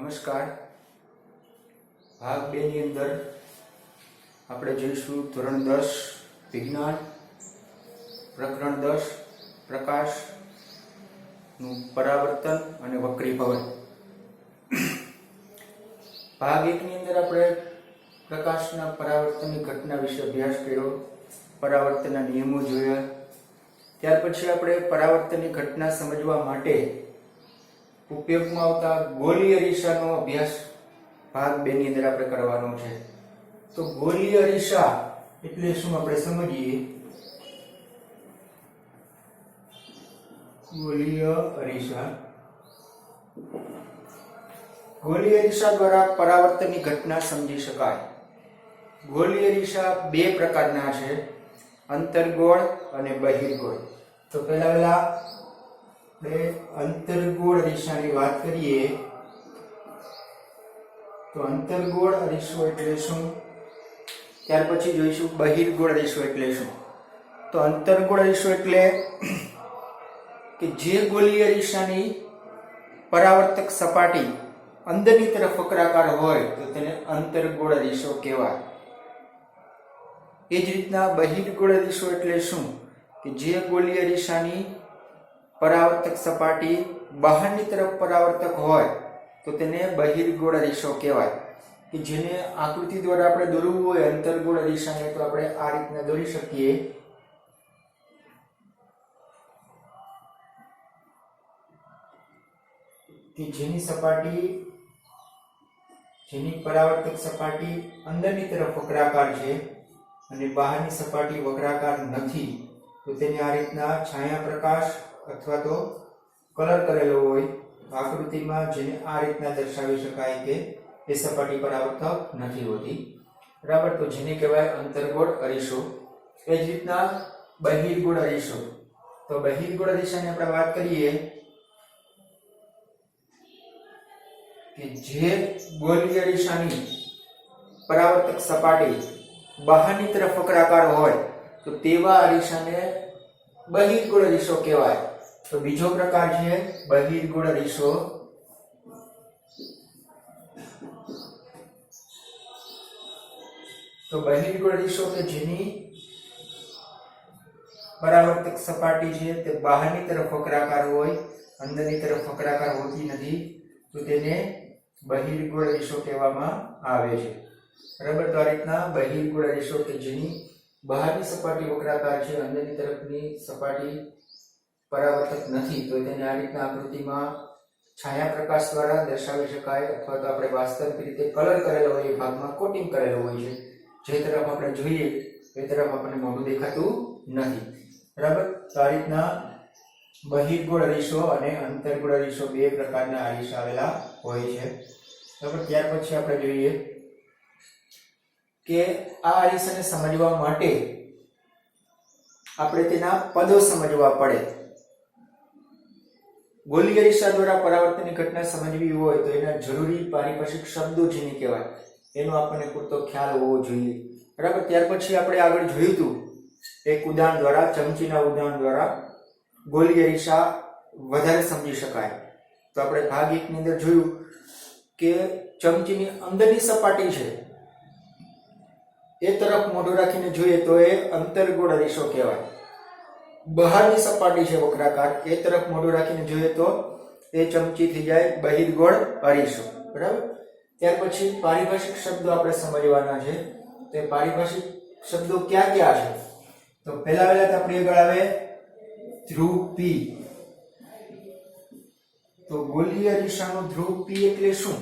નમસ્કાર. ભાગ 2 ની અંદર આપણે જોઈશું ધોરણ 10 વિજ્ઞાન પ્રકરણ 10 પ્રકાશનું પરાવર્તન અને વક્રીભવન. ભાગ 1 ની અંદર આપણે પ્રકાશના પરાવર્તનની ઘટના વિશે અભ્યાસ કર્યો, પરાવર્તનના નિયમો જોયા. ત્યાર પછી આપણે પરાવર્તનની ઘટના સમજવા માટે ઉપયોગમાં આવતા ગોળીય અરીસાનો અભ્યાસ ભાગ 2 ની અંદર આપણે કરવાનો છે. તો ગોળીય અરીસા એટલે શું આપણે સમજીએ. ગોળીય અરીસા દ્વારા પરાવર્તનની ઘટના સમજી શકાય. ગોળીય અરીસા બે પ્રકારના છે, અંતર્ગોળ અને બહિર્ગોળ. તો પહેલા આપણે અંતર્ગોળ અરીસાની વાત કરીએ. તો અંતર્ગોળ અરીસો એટલે શું, ત્યાર પછી જોઈશું બહિર્ગોળ અરીસો એટલે શું. તો અંતર્ગોળ અરીસો એટલે કે જે ગોળીય અરીસાની પરાવર્તક સપાટી અંદરની તરફ વક્રાકાર હોય તો તેને અંતર્ગોળ અરીસો કહેવાય. એ જ રીતના બહિર્ગોળ અરીસો એટલે શું, કે જે ગોળીય અરીસાની પરાવર્તક સપાટી બહારની તરફ પરાવર્તક હોય તો તેને બહિર્ગોળ અરીસો કહેવાય. કે જેને આકૃતિ દ્વારા આપણે દોરવું હોય અંતર્ગોળ અરીસાને તો આપણે આ રીતના દોરી શકીએ. કે જેની પરાવર્તક સપાટી અંદરની તરફ વક્રાકાર છે અને બહારની સપાટી વક્રાકાર નથી, તો તેને આ રીતના છાયા પ્રકાશ અથવા તો કલર કરેલો હોય આકૃતિમાં, જેને આ રીતના દર્શાવી શકાય કે એ સપાટી પરાવર્તક નથી હોતી. બરાબર. તો જેને કહેવાય અંતર્ગોળ અરીસો. એ જ રીતના બહિર્ગોળ અરીસો. તો બહિર્ગોળ અરીસાની આપણે વાત કરીએ કે જે ગોળીય અરીસાની પરાવર્તક સપાટી બહારની તરફ વક્રાકાર હોય તો તેવા અરીસાને બહિર્ગોળ અરીસો કહેવાય. તો બીજો પ્રકાર છે બહિર્ગોળ અરીસો. તો બહિર્ગોળ અરીસો કે જેની પરાવર્તક સપાટી છે તે બહારની તરફ વક્રાકાર હોય, અંદરની તરફ વક્રાકાર હોતી નથી, તો તેને બહિર્ગોળ અરીસો કહેવામાં આવે છે. બરાબર. તો આ રીતના બહિર્ગોળ અરીસો કે જેની બહારની સપાટી વક્રાકાર છે, અંદરની તરફની સપાટી પરાવર્તક નથી, તો તેને આ રીતના આકૃતિમાં છાયા પ્રકાશ દ્વારા દર્શાવી શકાય, અથવા તો આપણે વાસ્તવિક રીતે કલર કરેલો હોય એ ભાગમાં કોટિંગ કરેલો હોય છે, જે તરફ આપણે જોઈએ એ તરફ આપણને મોઢું દેખાતું નથી. બરાબર. તો આ રીતના બહિર્ગોળ અરીસો અને અંતર્ગોળ અરીસો બે પ્રકારના અરીસા આવેલા હોય છે. બરાબર. ત્યાર પછી આપણે જોઈએ કે આ અરીસાને સમજવા માટે આપણે તેના પદો સમજવા પડે. ગોળીય અરીસા દ્વારા પરાવર્તનની ઘટના સમજવી હોય તો એના જરૂરી પારિભાષિક શબ્દો જેને કહેવાય એનો આપણને પૂરતો ખ્યાલ હોવો જોઈએ. બરાબર. ત્યાર પછી આપણે આગળ જોયું હતું એક ઉદાહરણ દ્વારા, ચમચીના ઉદાહરણ દ્વારા ગોળીય અરીસા વધારે સમજી શકાય. તો આપણે ભાગ 1 ની અંદર જોયું કે ચમચીની અંદરની સપાટી છે એ તરફ મોઢું રાખીને જોઈએ તો એ અંતર્ગોળ અરીસો કહેવાય. બહારની સપાટી છે વક્રાકાર, એ તરફ મોઢું રાખીને જોઈએ તો એ ચમચી થઈ જાય બહિર્ગોળ અરીસો. બરાબર. ત્યાર પછી પારિભાષિક શબ્દો આપણે સમજવાના છે. તે પારિભાષિક શબ્દો ક્યાં ક્યાં છે. તો પહેલા આપણી આગળ આવે ધ્રુવ P. તો ગોળીય અરીસાનું ધ્રુવ P એટલે શું.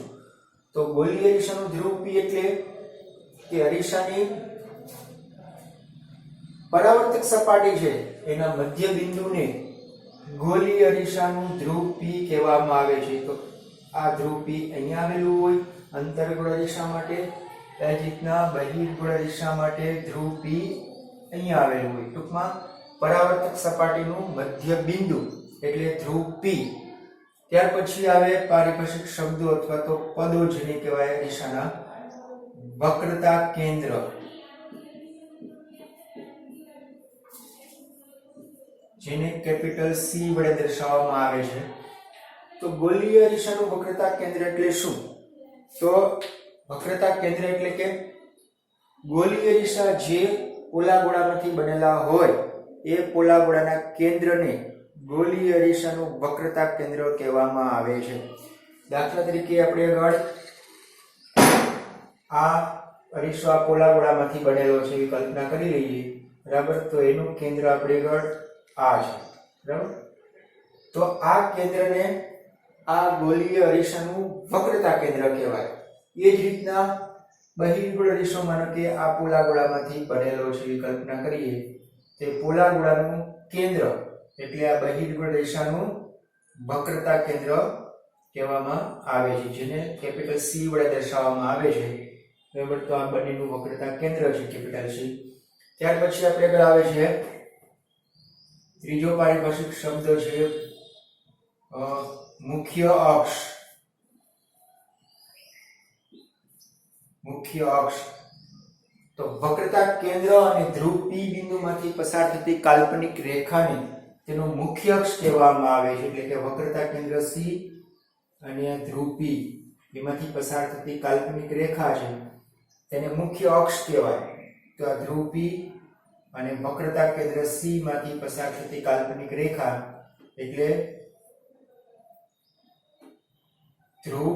તો ગોળીય અરીસાનું ધ્રુવ P એટલે કે અરીસાની પરાવર્તક સપાટી છે એના મધ્ય બિંદુને ગોળીય અરીસાનું ધ્રુવ P કહેવામાં આવે છે. તો આ ધ્રુવ P અહીંયા આવેલું હોય અંતર્ગોળ અરીસા માટે, એ જ રીતના બહિર્ગોળ અરીસા માટે ધ્રુવ P અહીંયા આવેલું હોય. ટૂંકમાં પરાવર્તક સપાટીનું મધ્ય બિંદુ એટલે ધ્રુવ P. ત્યાર પછી આવે પારિભાષિક શબ્દો અથવા તો પદો જેને કહેવાય અરીસાના. વક્રતા કેન્દ્ર, જેને કેપિટલ C વડે દર્શાવવામાં આવે છે. તો ગોળીય અરીસાનું વક્રતા કેન્દ્ર એટલે શું? તો વક્રતા કેન્દ્ર એટલે કે ગોલીય અરીસા જે પોલા ગોળામાંથી બનેલા હોય એ પોલા ગોળાના કેન્દ્રને ગોલીય અરીસાનું વક્રતા કેન્દ્ર કહેવામાં આવે છે. દાખલા તરીકે આપણે આગળ આ અરીસો આ પોલા ગોળામાંથી બનેલો છે એવી કલ્પના કરી લઈએ, બરાબર. તો એનું કેન્દ્ર આપણે આગળ આ છે, બરાબર. તો આ કેન્દ્રને આ ગોલીય અરીસાનું વક્રતા કેન્દ્ર કહેવાય. એ જ રીતના બહિર્ગોળ અરીસો માનો કે આ પોલા ગોળામાંથી બનેલો છે એવી કલ્પના કરીએ, તે પોલા ગોળાનું કેન્દ્ર એટલે આ બહિર્ગોળ અરીસાનું વક્રતા કેન્દ્ર કહેવામાં આવે છે, જેને કેપિટલ C વડે દર્શાવવામાં આવે છે, બરાબર. તો આ બંનેનું વક્રતા કેન્દ્ર છે કેપિટલ C. ત્યાર પછી આપણે આગળ આવે છે ત્રીજો પારિભાષિક શબ્દ છે મુખ્ય અક્ષ. મુખ્ય અક્ષ તો વક્રતા કેન્દ્ર અને ધ્રુવ P બિંદુમાંથી પસાર થતી કાલ્પનિક રેખાને તેનો મુખ્ય અક્ષ કહેવામાં આવે છે. એટલે કે વક્રતા કેન્દ્ર C અને ધ્રુવ P એમાંથી પસાર થતી કાલ્પનિક રેખા છે તેને મુખ્ય અક્ષ કહેવાય. તો આ ધ્રુવ P અને વક્રતા કેન્દ્ર C માંથી પસાર થતી કાલ્પનિક રેખા એટલે ધ્રુવ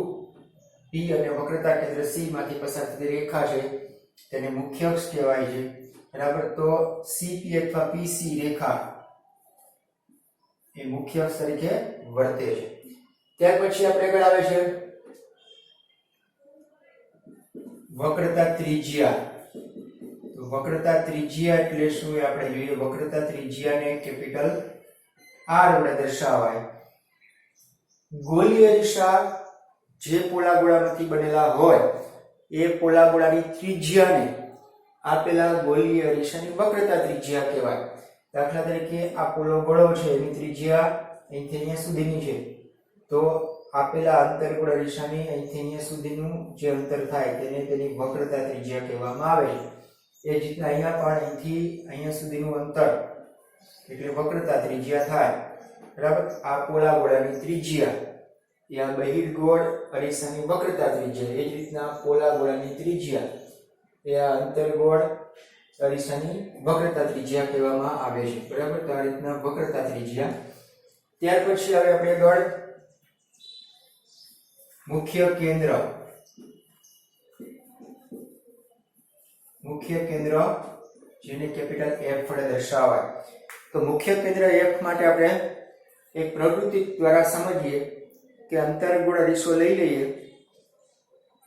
P અને વક્રતા કેન્દ્ર C માંથી પસાર થતી રેખા છે તેને મુખ્ય અક્ષ કહેવાય છે, બરાબર. તો CP અથવા PC રેખા એ મુખ્ય અક્ષ તરીકે વર્તે છે. ત્યાર પછી આપણે આગળ આવે છે વક્રતા ત્રિજ્યા. તો વક્રતા ત્રિજ્યા એટલે શું એ આપણે જોઈએ. વક્રતા ત્રિજ્યાને કેપિટલ R વડે દર્શાવાય. ગોલીય અરીસા જે પોલા ગોળામાંથી બનેલા હોય એ પોલા ગોળાની ત્રિજ્યાને આપેલા ગોલીય અરીસાની વક્રતા ત્રિજ્યા કહેવાય. દાખલા તરીકે આ પોલો ગોળો છે એની ત્રિજ્યા અહીંથી અહીંયા સુધીની છે, તો આપેલા અંતર્ગોળ અરીસાની અહીંથી અહીંયા સુધીનું જે અંતર થાય તેને તેની વક્રતા ત્રિજ્યા કહેવામાં આવે છે. એ જ રીતના અહીંયા પણ અહીંથી અહીંયા સુધીનું અંતર એટલે વક્રતા ત્રિજ્યા થાય, બરાબર. આ પોલા ગોળાની ત્રિજ્યા એ આ બહિર્ગોળ અરીસાની વક્રતા ત્રિજ્યા. એ જ રીતના પોલા ગોળાની ત્રિજ્યા એ આ અંતર્ગોળ અરીસાની વક્રતા ત્રિજ્યા કહેવામાં આવે છે, બરાબર. તો આ રીતના વક્રતા ત્રિજ્યા. ત્યાર પછી હવે આપણે આગળ મુખ્ય કેન્દ્ર. મુખ્ય કેન્દ્ર જેને કેપિટલ F વડે દર્શાવાય. તો મુખ્ય કેન્દ્ર F માટે આપણે એક પ્રવૃત્તિ દ્વારા સમજીએ કે અંતર્ગોળ અરીસો લઈ લઈએ,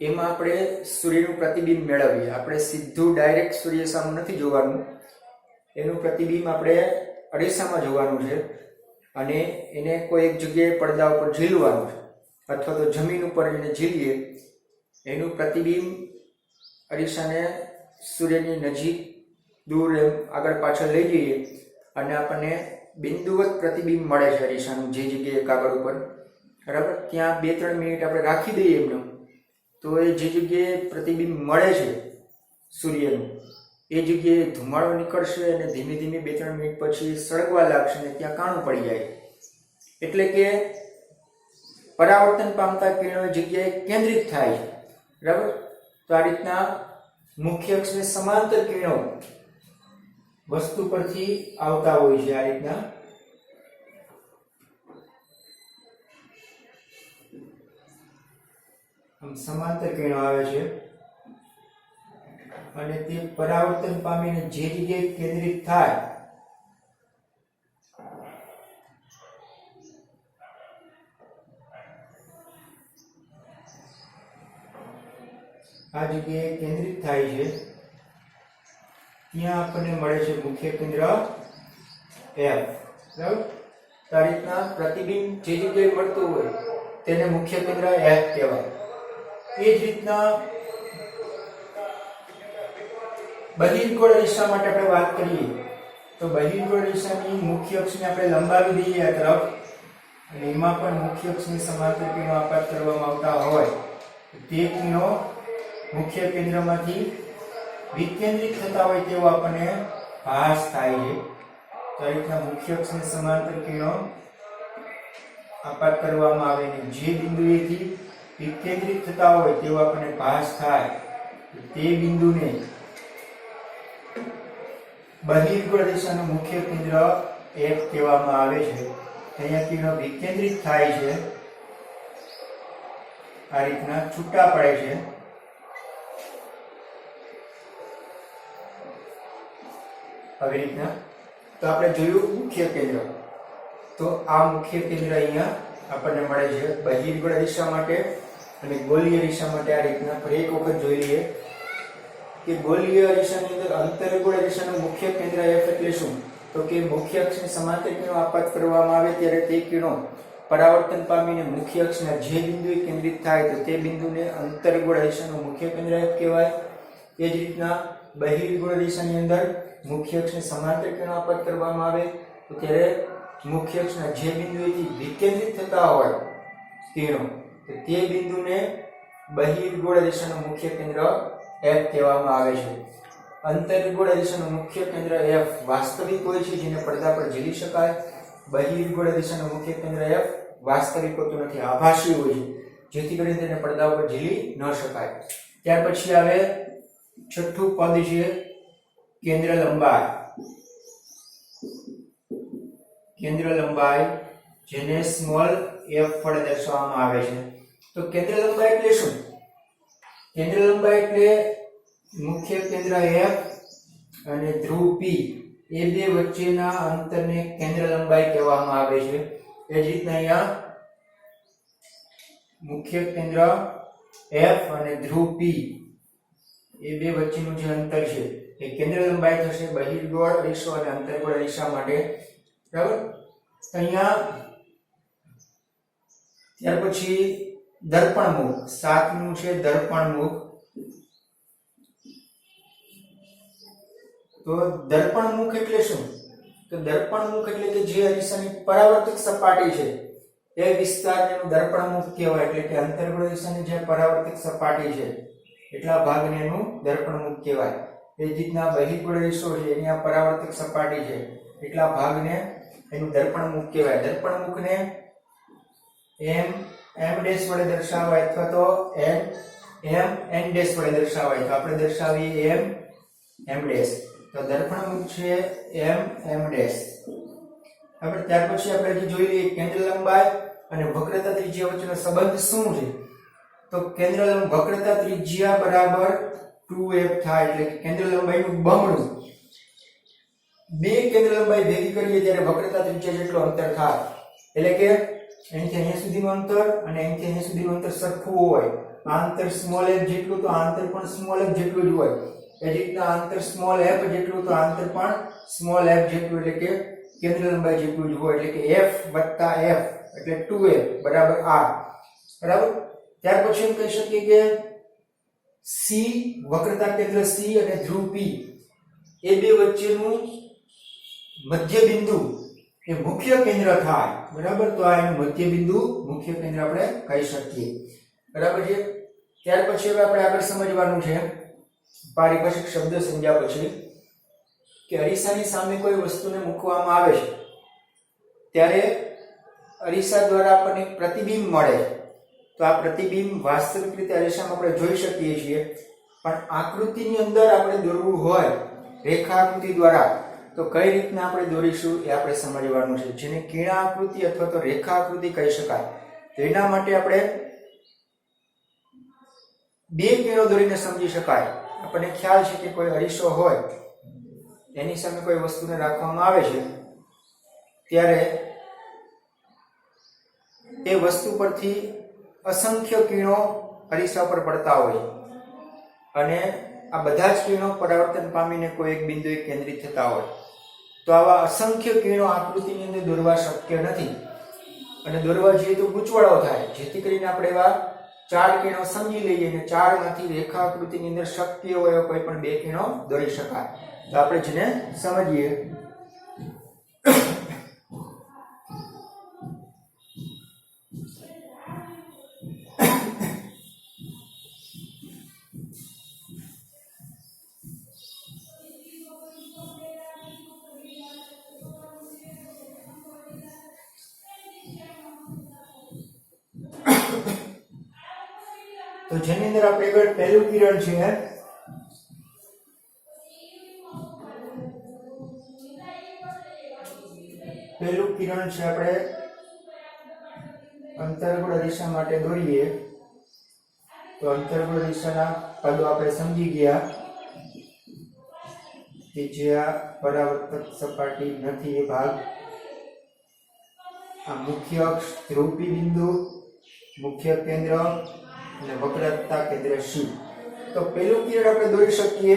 એમાં આપણે સૂર્યનું પ્રતિબિંબ મેળવીએ. આપણે સીધું ડાયરેક્ટ સૂર્ય સામે નથી જોવાનું, એનું પ્રતિબિંબ આપણે અરીસામાં જોવાનું છે અને એને કોઈ એક જગ્યાએ પડદા ઉપર ઝીલવાનું છે અથવા તો જમીન ઉપર એને ઝીલીએ, એનું પ્રતિબિંબ અરીસાને સૂર્યની નજીક દૂર આગળ પાછળ લઈ જઈએ અને આપણને બિંદુવત પ્રતિબિંબ મળે છે અરીસાનું જે જગ્યાએ કાગળ ઉપર, બરાબર. ત્યાં 2-3 મિનિટ આપણે રાખી દઈએ એમને, તો એ જે જગ્યાએ પ્રતિબિંબ મળે છે સૂર્યનું એ જગ્યાએ ધુમાડો નીકળશે અને ધીમે ધીમે 2-3 મિનિટ પછી સળગવા લાગશે અને ત્યાં કાણું પડી જાય. એટલે કે પરાવર્તન પામતા કિરણો જગ્યાએ કેન્દ્રિત થાય છે, બરાબર. તો આ રીતના મુખ્ય અક્ષને સમાંતર કિરણો વસ્તુ પરથી આવતા હોય છે. આ રીતના સમાંતર કિરણો આવે છે અને તે પરાવર્તન પામીને જે જગ્યાએ કેન્દ્રિત થાય આ જગ્યાએ કેન્દ્રિત થાય છે ત્યાં આપણને મળે છે મુખ્ય કેન્દ્ર F, બરાબર. તો આ રીતના પ્રતિબિંબ જે જગ્યાએ મળતું હોય તેને મુખ્ય કેન્દ્ર F કહેવાય. એ જ રીતના બહિર્ગોળ અરીસા માટે આપણે વાત કરીએ તો બહિર્ગોળ અરીસાની મુખ્ય અક્ષને આપણે લંબાવી દઈએ આ તરફ અને એમાં પણ મુખ્ય અક્ષની સમાંતર કિરણો આપાત કરવામાં આવતા હોય તે કિરણો મુખ્ય કેન્દ્રમાંથી વિકેન્દ્રિત થતા હોય તેવો આપણને ભાસ થાય છે. તો આ રીતના મુખ્ય અક્ષની સમાંતર કિરણો આપાત કરવામાં આવે ને જે બિંદુએથી વિકેન્દ્રિત થતા હોય તેવો આપણને ભાસ થાય તે બિંદુને બહિર્ગોળ દિશાનું મુખ્ય કેન્દ્ર F કહેવામાં આવે છે. અહીંયા કિરણો વિકેન્દ્રિત થાય છે, આ રીતના છૂટા પડે છે. આવી રીતના તો આપણે જોયું મુખ્ય કેન્દ્ર. તો આ મુખ્ય કેન્દ્ર અહીંયા આપણને મળે છે બહિર્ગોળ દિશા માટે અને ગોળીય દિશા માટે. આ રીતના ફરી એક વખત જોઈ લઈએ કે ગોળીય દિશાની અંદર અંતર્ગોળ દિશાનું મુખ્ય કેન્દ્ર F એટલે શું? તો કે મુખ્ય અક્ષને સમાંતર કિરણો આપાત કરવામાં આવે ત્યારે તે કિરણો પરાવર્તન પામીને મુખ્ય અક્ષના જે બિંદુએ કેન્દ્રિત થાય તો તે બિંદુને અંતર્ગોળ દિશાનું મુખ્ય કેન્દ્ર F કહેવાય. એ જ રીતના બહિર્ગોળ દિશાની અંદર મુખ્ય અક્ષને સમાંતર કિરણો આપાત કરવામાં આવે તો ત્યારે મુખ્ય અક્ષના જે બિંદુએથી વિકેન્દ્રિત થતા હોય કિરણો તો તે બિંદુને બહિર્ગોળ દિશાનું મુખ્ય કેન્દ્ર F કહેવામાં આવે છે. અંતર્ગોળ દિશાનું મુખ્ય કેન્દ્ર F વાસ્તવિક હોય છે, જેને પડદા પર ઝીલી શકાય. બહિર્ગોળ દિશાનું મુખ્ય કેન્દ્ર F વાસ્તવિક હોતું નથી, આભાસી હોય છે, જેથી કરીને તેને પડદા પર ઝીલી ન શકાય. ત્યાર પછી આવે છઠ્ઠું પદ છે કેન્દ્ર લંબાઈ. કેન્દ્ર લંબાઈ જેને સ્મોલ f વડે દર્શાવવામાં આવે છે. તો કેન્દ્ર લંબાઈ એટલે શું? કેન્દ્ર લંબાઈ એટલે મુખ્ય કેન્દ્ર F અને ધ્રુવ P એ બે વચ્ચેના અંતરને કેન્દ્ર લંબાઈ કહેવામાં આવે છે. એ જ રીતના અહીંયા મુખ્ય કેન્દ્ર F અને ધ્રુવ P એ બે વચ્ચેનું જે અંતર છે એ કેન્દ્ર લંબાઈ થશે બહિર્ગોળ દિશા અને અંતર્ગોળ દિશા માટે. બરાબર? અહીંયા ત્યાર પછી દર્પણ મુખ, સાતમું છે દર્પણ મુખ. તો દર્પણ મુખ એટલે શું? તો દર્પણ મુખ એટલે કે જે અરીસાની પરાવર્તક સપાટી છે એ વિસ્તારને દર્પણ મુખ કહેવાય. એટલે કે અંતર્ગોળ દિશાની જે પરાવર્તક સપાટી છે એટલા ભાગને એનું દર્પણ મુખ કહેવાય. એ જ રીતના બહિર્ગોળ દિશો છે એની આ પરાવર્તક સપાટી છે એટલા ભાગને એનું દર્પણ મુખ કહેવાય. દર્પણ મુખને m ડેશ વડે દર્શાવાય અથવા તો n ડેશ વડે દર્શાવાય. તો આપણે દર્શાવીએ m ડેશ. તો દર્પણ મુખ છે m ડેશ. હવે ત્યાર પછી આપણે જોઈ લઈએ કેન્દ્ર લંબાઈ અને વક્રતા ત્રિજ્યા વચ્ચેનો સંબંધ શું છે? તો કેન્દ્ર વક્રતા ત્રિજ્યા બરાબર 2f થાય. એટલે કે કેન્દ્ર લંબાઈનું બમણું. બે કેન્દ્ર લંબાઈ ભેગી કરીએ ત્યારે વક્રતા ત્રિજ્યા જેટલું અંતર થાય. એટલે કે અહીંથી અહીંયા સુધીનું અંતર અને અહીંથી અહીંયા સુધીનું અંતર સરખું હોય. આ અંતર સ્મોલ f જેટલું તો આ અંતર પણ સ્મોલ f જેટલું જ હોય. એ જ રીતના અંતર સ્મોલ f જેટલું તો આ અંતર પણ સ્મોલ f જેટલું એટલે કે કેન્દ્ર લંબાઈ જેટલું જ હોય. એટલે કે f વત્તા f એટલે 2f બરાબર r. બરાબર? ત્યાર પછી એમ કહી શકીએ કે C વક્રતા કેન્દ્ર C અને ધ્રુવ P એ બે વચ્ચેનું મધ્ય બિંદુ એ મુખ્ય કેન્દ્ર થાય. બરાબર? તો આ એનું મધ્ય બિંદુ મુખ્ય કેન્દ્ર આપણે કહી શકીએ. બરાબર છે? ત્યાર પછી હવે આપણે આગળ સમજવાનું છે પારિભાષિક શબ્દ સમજ્યા પછી કે અરીસાની સામે કોઈ વસ્તુને મૂકવામાં આવે છે ત્યારે અરીસા દ્વારા આપણને પ્રતિબિંબ મળે. તો આ પ્રતિબિંબ વાસ્તવિક રીતે અરીસામાં આપણે જોઈ શકીએ છીએ, પણ આકૃતિની અંદર આપણે દોરવું હોય રેખાકૃતિ દ્વારા તો કઈ રીતના આપણે દોરીશું એ આપણે સમજવાનું છે, જેને કિરણાકૃતિ અથવા તો રેખાકૃતિ કહી શકાય. તો એના માટે આપણે બે કિરણો દોરીને સમજી શકાય. આપણને ખ્યાલ છે કે કોઈ અરીસો હોય એની સામે કોઈ વસ્તુને રાખવામાં આવે છે ત્યારે એ વસ્તુ પરથી અસંખ્ય કિરણો અરીસા પર પડતા હોય અને આ બધા જ કિરણો પરાવર્તન પામીને કોઈ એક બિંદુએ કેન્દ્રિત થતા હોય. તો આવા અસંખ્ય કિરણો આકૃતિની અંદર દોરવા શક્ય નથી અને દોરવા જઈએ તો ગૂંચવાડો થાય. જેથી કરીને આપણે એવા ચાર કિરણો સમજી લઈએ અને ચારમાંથી રેખાકૃતિની અંદર શક્ય હોય એવા કોઈ પણ બે કિરણો દોરી શકાય. તો આપણે જેને સમજીએ. તો જેની અંદર આપણે આગળ પહેલું કિરણ છે આપણે અંતર્ગોળ દિશા માટે દોરીએ તો અંતર્ગોળ દિશાના પદો આપણે સમજી ગયા કે જે આ પરાવર્તક સપાટી નથી એ ભાગ, આ મુખ્ય અક્ષ, ધ્રુવી બિંદુ, મુખ્ય કેન્દ્ર અને વક્રતા કેન્દ્ર C. તો પહેલું કિરણ આપણે દોરી શકીએ,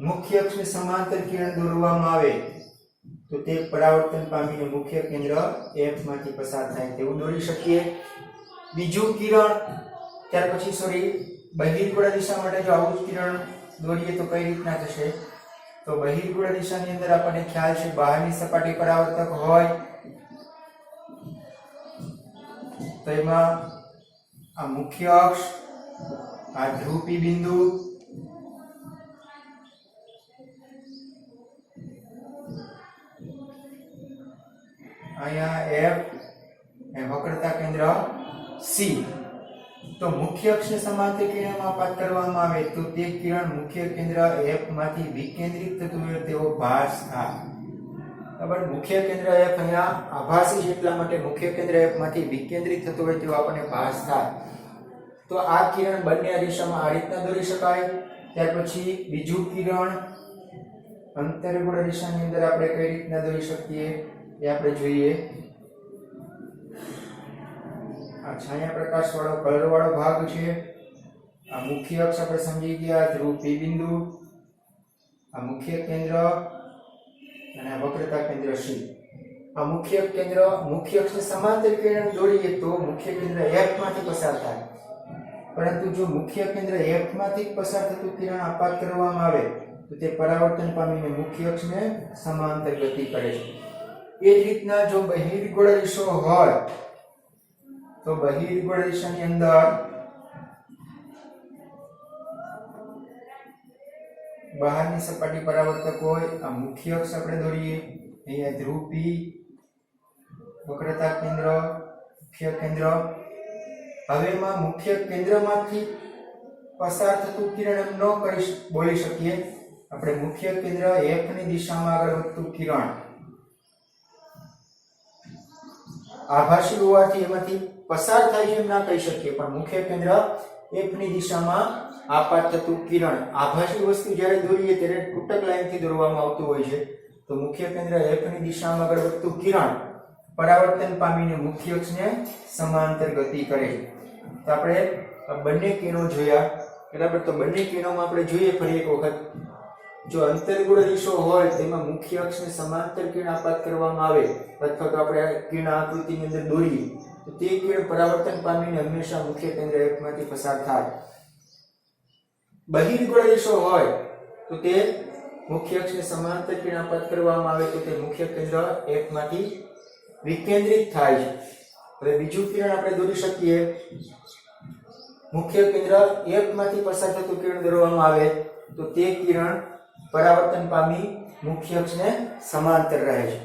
મુખ્ય અક્ષને સમાંતર કિરણ દોરવામાં આવે તો તે પરાવર્તન પામીને મુખ્ય કેન્દ્ર F માંથી પસાર થાય તેવું દોરી શકીએ. બીજું કિરણ ત્યાર પછી બહિર્ગોળ દિશા માટે જો આવું કિરણ દોરીએ તો કઈ રીતના થશે? તો બહિર્ગોળ દિશાની અંદર આપણને ખ્યાલ છે બહારની સપાટી પરાવર્તક હોય તો એમાં આ મુખ્ય અક્ષ, આ ધ્રુવી બિંદુ, અહીંયા F અને વક્રતા કેન્દ્ર C. તો મુખ્ય અક્ષને સમાંતર કિરણમાં આપાત કરવામાં આવે તો તે કિરણ મુખ્ય કેન્દ્ર F માંથી વિકેન્દ્રિત થતું હોય તેવો ભાસ થાય. બરાબર, મુખ્ય કેન્દ્ર F અહીંયા આભાસી છે એટલા માટે મુખ્ય કેન્દ્ર F માંથી વિકેન્દ્રિત થતું હોય તેવો આપણને ભાસ થાય. તો આ કિરણ બંને દિશામાં આ રીતના દોરી શકાય. ત્યાર પછી બીજું કિરણ અંતર્ગોળ દિશાની અંદર આપણે કઈ રીતના દોરી શકીએ એ આપણે જોઈએ. આ છાયા પ્રકાશ વાળો કલર વાળો ભાગ છે. આ મુખ્ય અક્ષ આપણે સમજી ગયા, ધ્રુવી બિંદુ, આ મુખ્ય કેન્દ્ર અને વક્રતા કેન્દ્ર C. આ મુખ્ય અક્ષને સમાંતર કિરણ દોરીએ તો મુખ્ય કેન્દ્ર F માંથી પસાર થાય, પરંતુ જો મુખ્ય કેન્દ્ર F માંથી પસાર થતું કિરણ આપાત કરવામાં આવે તો તે પરાવર્તન પામીને મુખ્ય અક્ષને સમાંતર ગતિ કરે છે. એ જ રીતના જો બહિર્ગોળ દિશો હોય તો બહિર્ગોળ દિશાની અંદર બહારની સપાટી પરાવર્તક હોય, આ મુખ્ય અક્ષ આપણે દોરીએ, અહીંયા ધ્રુવી, વક્રતા કેન્દ્ર, મુખ્ય કેન્દ્ર. હવે એમાં મુખ્ય કેન્દ્રમાંથી પસાર થતું કિરણ એમ ન બોલી શકીએ આપણે. મુખ્ય કેન્દ્ર F ની દિશામાં આગળ વધતું કિરણ આભાસી હોવાથી એમાંથી પસાર થાય છે એમ ના કહી શકીએ, પણ મુખ્ય કેન્દ્ર F ની દિશામાં આપાત થતું કિરણ આભાસી વસ્તુ જ્યારે દોરીએ ત્યારે તૂટક લાઈનથી દોરવામાં આવતું હોય છે. તો મુખ્ય કેન્દ્ર F ની દિશામાં આગળ વધતું કિરણ પરાવર્તન પામીને મુખ્ય અક્ષને સમાંતર ગતિ કરે છે. તો આપણે બંને કિરણો જોયા, બરાબર. તો બંને કિરણોમાં આપણે જોઈએ ફરી એક વખત, જો અંતર્ગોળ દિશો હોય તેમાં મુખ્ય અક્ષને સમાંતર કિરણ આપાત કરવામાં આવે અથવા તો આપણે કિરણ આકૃતિની અંદર દોરીએ તો તે કિરણ પરાવર્તન પામીને હંમેશા મુખ્ય કેન્દ્ર F માંથી પસાર થાય. બહિર્ગોળ દિશો હોય તો તે મુખ્ય અક્ષને સમાંતર કિરણ આપાત કરવામાં આવે તો તે મુખ્ય કેન્દ્ર F માંથી વિકેન્દ્રિત થાય છે. હવે બીજું કિરણ આપણે દોરી શકીએ, મુખ્ય કેન્દ્ર F માંથી પસાર થતું કિરણ દોરવામાં આવે તો તે કિરણ પરાવર્તન પામી મુખ્ય અક્ષને સમાંતર રહે છે.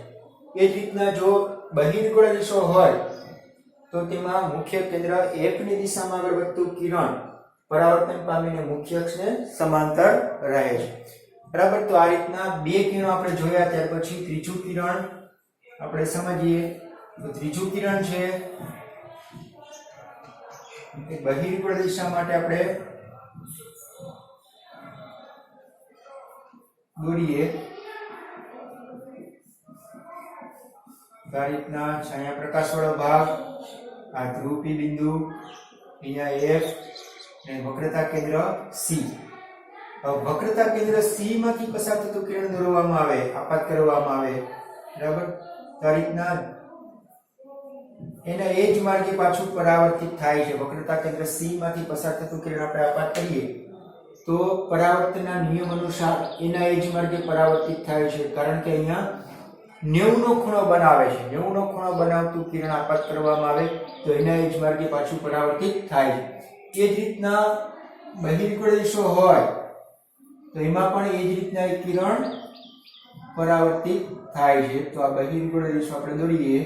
એ જ રીતના જો બહિર્ગોળ દિશો હોય તો તેમાં મુખ્ય કેન્દ્ર F ની દિશામાં આગળ વધતું કિરણ પરાવર્તન પામીને મુખ્ય અક્ષને સમાંતર રહે છે. બરાબર. તો આ રીતના બે કિરણો આપણે જોયા. ત્યાર પછી ત્રીજું કિરણ આપણે સમજીએ. તો ત્રીજું કિરણ છે કે બહિર્ગોળ દિશા માટે આપણે દોરીએ આ રીતના છાયા પ્રકાશ વાળો ભાગ, આ ધ્રુવી બિંદુ, અહીંયા F અને વક્રતા કેન્દ્ર C. વક્રતા કેન્દ્ર C માંથી પસાર થતું કિરણ દોરવામાં આવે, આપાત કરવામાં આવે, બરાબર. આ રીતના એના એ જ માર્ગે પાછું પરાવર્તિત થાય છે. વક્રતા કેન્દ્ર C માંથી પસાર થતું કિરણ આપણે આપાત કરીએ તો પરાવર્તનના નિયમ અનુસાર એના એ જ માર્ગે પરાવર્તિત થાય છે, કારણ કે અહીંયા 90 નો ખૂણો બનાવે છે. 90 નો ખૂણો બનાવતું કિરણ આપાત કરવામાં આવે તો એના એ જ માર્ગે પાછું પરાવર્તિત થાય છે. એ જ રીતના બહિર્ગોળ દિશો હોય તો એમાં પણ એ જ રીતના એક કિરણ પરાવર્તિત થાય છે. તો આ બહિર્ગોળ દિશો આપણે દોરીએ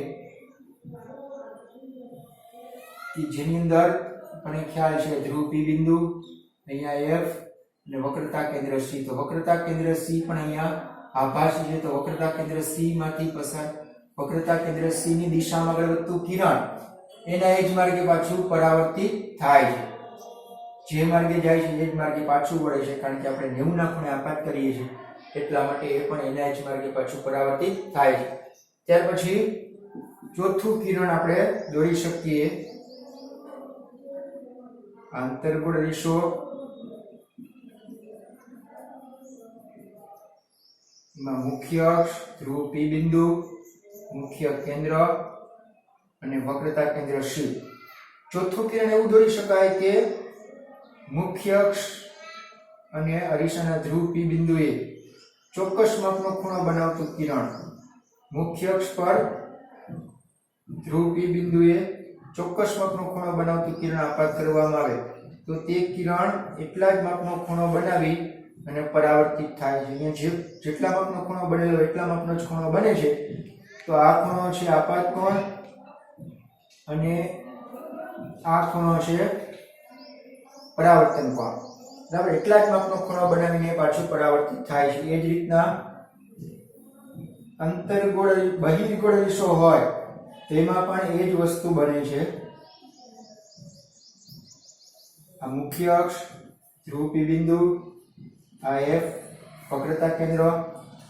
કે જેની અંદર પણ ખ્યાલ છે ધ્રુવ P બિંદુ, અહીંયા F અને વક્રતા કેન્દ્ર C. તો વક્રતા કેન્દ્ર C પણ અહીંયા આભાસી છે. તો વક્રતા કેન્દ્ર C માંથી પસાર વક્રતા કેન્દ્ર C ની દિશામાં આગળ વધતું કિરણ એના એ જ માર્ગે પાછું પરાવર્તિત થાય છે. જે માર્ગે જાય છે એ જ માર્ગે પાછું વળે છે, કારણ કે આપણે 90 ના ખૂણે આપાત કરીએ છીએ એટલા માટે એ પણ એના જ માર્ગે પાછું પરાવર્તિત થાય છે. ત્યાર પછી ચોથું કિરણ આપણે દોરી શકીએ આંતરગોળ રેષો માં મુખ્ય અક્ષ, ધ્રુવ P બિંદુ, મુખ્ય કેન્દ્ર અને વક્રતા કેન્દ્ર C. ચોથું કિરણ એવું દોરી શકાય કે મુખ્ય અક્ષ અને અરીસાના ધ્રુવ P બિંદુએ ચોક્કસ માપનો ખૂણો બનાવતું કિરણ, મુખ્ય અક્ષ પર ધ્રુવ P બિંદુએ ચોક્કસ માપનો ખૂણો બનાવતું કિરણ આપાત કરવામાં આવે તો તે કિરણ એટલા જ માપનો ખૂણો બનાવી અને પરાવર્તિત થાય છે. અહીંયા જેટલા માપનો ખૂણો બનેલો એટલા માપનો જ ખૂણો બને છે. તો આ ખૂણો છે આપાત કોણ અને આ ખૂણો છે પરાવર્તન કોણ. બરાબર, એટલા જ માપનો ખૂણો બનાવીને પાછું પરાવર્તિત થાય છે. એ જ રીતના અંતર્ગોળ બહિર્ગોળ રેષો હોય તેમાં પણ એ જ વસ્તુ બને છે. આ મુખ્ય અક્ષ, ધ્રુવ P બિંદુ, આ F વક્રતા કેન્દ્ર.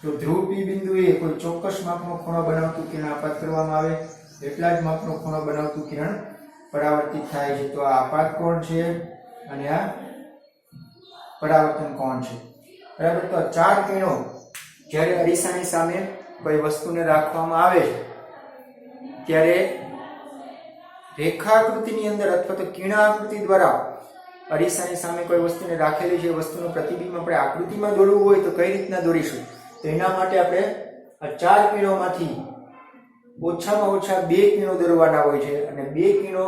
તો ધ્રુવ P બિંદુએ કોઈ ચોક્કસ માપનો ખૂણો બનાવતું કિરણ આપાત કરવામાં આવે એટલા જ માપનો ખૂણો બનાવતું કિરણ પરાવર્તિત થાય છે. તો આ આપાત કોણ છે અને આ પરાવર્તન કોણ છે. બરાબર, તો આ ચાર કિરણો જ્યારે અરીસાની સામે કોઈ વસ્તુને રાખવામાં આવે છે ત્યારે રેખાકૃતિની અંદર અથવા તો કિરણાકૃતિ દ્વારા અરીસાની સામે કોઈ વસ્તુને રાખેલી છે, વસ્તુનું પ્રતિબિંબ આપણે આકૃતિમાં દોરવું હોય તો કઈ રીતના દોરીશું? તો એના માટે આપણે આ ચાર કિરણોમાંથી ઓછામાં ઓછા 2 કિરણો દોરવાના હોય છે અને 2 કિરણો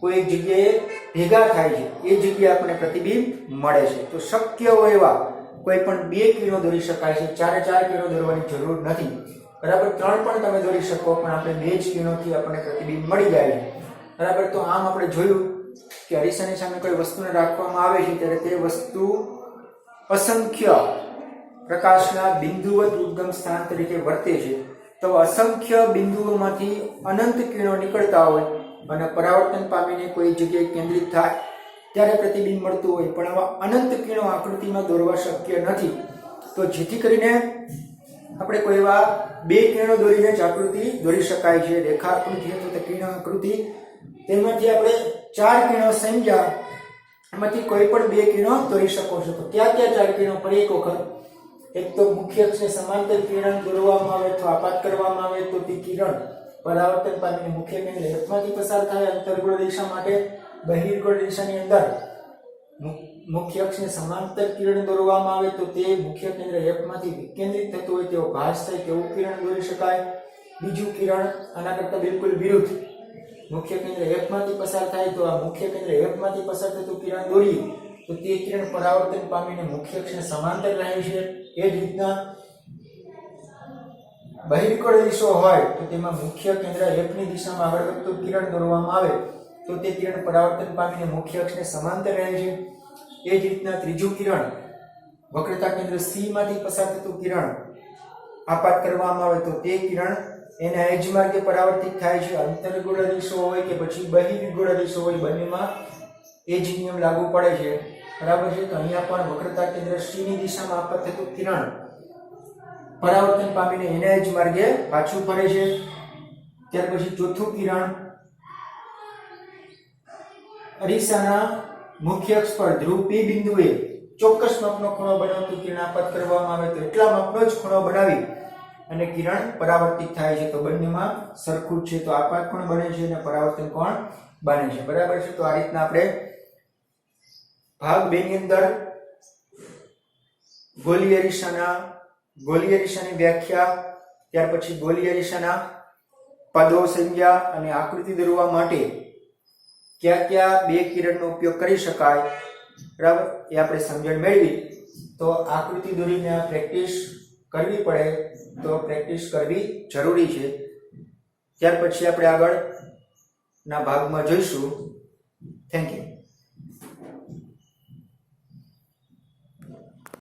કોઈ એક જગ્યાએ ભેગા થાય છે એ જગ્યાએ આપણને પ્રતિબિંબ મળે છે. તો શક્ય હોય એવા કોઈ પણ 2 કિરણો દોરી શકાય છે. 4 કિરણો દોરવાની જરૂર નથી. બરાબર, 3 પણ તમે દોરી શકો, પણ આપણે 2 જ કિરણોથી આપણને પ્રતિબિંબ મળી જાય છે. બરાબર, તો આમ આપણે જોયું કે અરીસાની સામે કોઈ વસ્તુને રાખવામાં આવે છે ત્યારે તે વસ્તુ અસંખ્ય પ્રકાશના બિંદુવત ઉદ્ગમ સ્થાન તરીકે વર્તે છે. તો અસંખ્ય બિંદુઓમાંથી અનંત કિરણો નીકળતા હોય અને પરાવર્તન પામીને કોઈ જગ્યાએ કેન્દ્રિત થાય ત્યારે પ્રતિબિંબ મળતું હોય, પણ આવા અનંત કિરણો આકૃતિમાં દોરવા શક્ય નથી. તો જેથી કરીને આપણે કોઈ એવા 2 કિરણો દોરીને જ આકૃતિ દોરી શકાય છે, રેખા આકૃતિ અથવા તો કિરણ આકૃતિ. તેમાંથી આપણે 4 કિરણો સમજ્યા, એમાંથી કોઈ પણ 2 કિરણો દોરી શકો છો. તો ક્યાં 4 કિરણો? પર એક વખત એક તો મુખ્ય અક્ષને સમાંતર કિરણ દોરવામાં આવે અથવા આપાત કરવામાં આવે તો તે કિરણ પરાવર્તન પામીને મુખ્ય કેન્દ્ર F માંથી પસાર થાય અંતર્ગોળ દિશા માટે. બહિર્ગોળ દિશાની અંદર મુખ્ય અક્ષને સમાંતર કિરણ દોરવામાં આવે તો તે મુખ્ય કેન્દ્ર F માંથી વિકેન્દ્રિત થતું હોય તેવો ભાસ થાય તેવું કિરણ દોરી શકાય. બીજું કિરણ આના કરતા બિલકુલ વિરુદ્ધ, મુખ્ય કેન્દ્ર F માંથી પસાર થાય તો આ મુખ્ય કેન્દ્ર F માંથી પસાર થતું કિરણ દોરીએ તો તે કિરણ પરાવર્તન પામીને મુખ્ય અક્ષને સમાંતર રહે છે. એ જ રીતના બહિર્ગોળ રેષો હોય તો તેમાં મુખ્ય કેન્દ્ર F ની દિશામાં આગળ વધતું કિરણ દોરવામાં આવે તો તે કિરણ પરાવર્તન પામીને મુખ્ય અક્ષને સમાંતર રહે છે. એ જ રીતના ત્રીજું કિરણ વક્રતા કેન્દ્ર C માંથી પસાર થતું કિરણ આપાત કરવામાં આવે તો તે કિરણ એના એ જ માર્ગે પરાવર્તિત થાય છે. અંતર્ગોળ રેષો હોય કે પછી બહિર્ગોળ રેષો હોય, બંનેમાં એ જ નિયમ લાગુ પડે છે. બરાબર છે. તો અહીંયા પણ વક્રતા કેન્દ્ર C ની દિશામાં આપાત થતું કિરણ પરાવર્તન પામીને એના જ માર્ગે પાછું ફરે છે. ત્યાર પછી ચોથું કિરણ અરીસાના મુખ્ય અક્ષ પર ધ્રુવ P બિંદુએ ચોક્કસ માપનો ખૂણો બનાવતું કિરણ આપાત કરવામાં આવે તો એટલા માપનો જ ખૂણો બનાવી અને કિરણ પરાવર્તિત થાય છે. તો બંનેમાં સરખું જ છે. તો આપાત કોણ બને છે અને પરાવર્તન કોણ બને છે. બરાબર છે. તો આ રીતના આપણે ભાગ 2 ની અંદર ગોલીય અરીસાની વ્યાખ્યા, ત્યાર પછી ગોલીય અરીસાના પદો સંજ્ઞા અને આકૃતિ દોરવા માટે ક્યાં 2 કિરણનો ઉપયોગ કરી શકાય, બરાબર, એ આપણે સમજણ મેળવી. તો આકૃતિ દોરીને પ્રેક્ટિસ કરવી પડે તો પ્રેક્ટિસ કરવી જરૂરી છે. ત્યાર પછી આપણે આગળના ભાગમાં જોઈશું થેન્ક યુ.